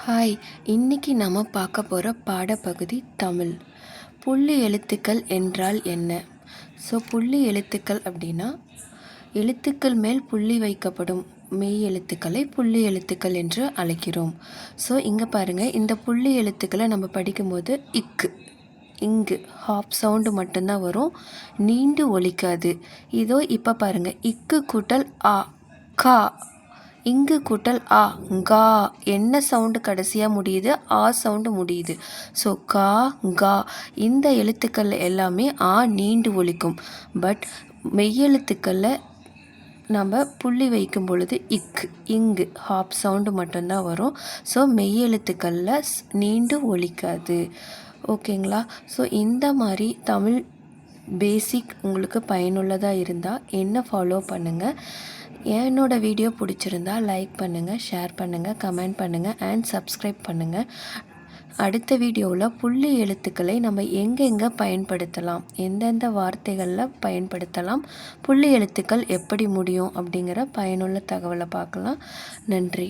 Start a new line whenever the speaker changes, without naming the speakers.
Hi, இன்னைக்கு நம்ம பார்க்க போகிற பாடப்பகுதி தமிழ். புள்ளி எழுத்துக்கள் என்றால் என்ன? புள்ளி எழுத்துக்கள் அப்படின்னா எழுத்துக்கள் மேல் புள்ளி வைக்கப்படும் மெய் எழுத்துக்களை புள்ளி எழுத்துக்கள் என்று அழைக்கிறோம். இங்கே பாருங்கள், இந்த புள்ளி எழுத்துக்களை நம்ம படிக்கும்போது இங்கு ஹாப் சவுண்டு மட்டும்தான் வரும், நீண்டு ஒலிக்காது. இதோ இப்போ பாருங்கள், இக்கு கூட்டல் ஆ, கா. இங்கு கூட்டல் ஆ, கா. என்ன சவுண்டு கடைசியாக முடியுது? ஆ சவுண்டு முடியுது. கா, கா. இந்த எழுத்துக்கள் எல்லாமே ஆ நீண்டு ஒலிக்கும். பட் மெய்யெழுத்துக்களில் நம்ம புள்ளி வைக்கும் பொழுது இங்கு ஹாப் சவுண்டு மட்டும்தான் வரும். மெய்யெழுத்துக்களில் நீண்டு ஒலிக்காது. ஓகேங்களா? இந்த மாதிரி தமிழ் பேசிக் உங்களுக்கு பயனுள்ளதாக இருந்தால் என்ன ஃபாலோ பண்ணுங்கள். என்னோடய வீடியோ பிடிச்சிருந்தா லைக் பண்ணுங்கள், ஷேர் பண்ணுங்கள், கமெண்ட் பண்ணுங்கள் அண்ட் சப்ஸ்கிரைப் பண்ணுங்கள். அடுத்த வீடியோவில் புள்ளி எழுத்துக்களை நம்ம எங்கெங்கே பயன்படுத்தலாம், எந்தெந்த வார்த்தைகளில் பயன்படுத்தலாம், புள்ளி எழுத்துக்கள் எப்படி முடியும் அப்படிங்கிற பயனுள்ள தகவலை பார்க்கலாம். நன்றி.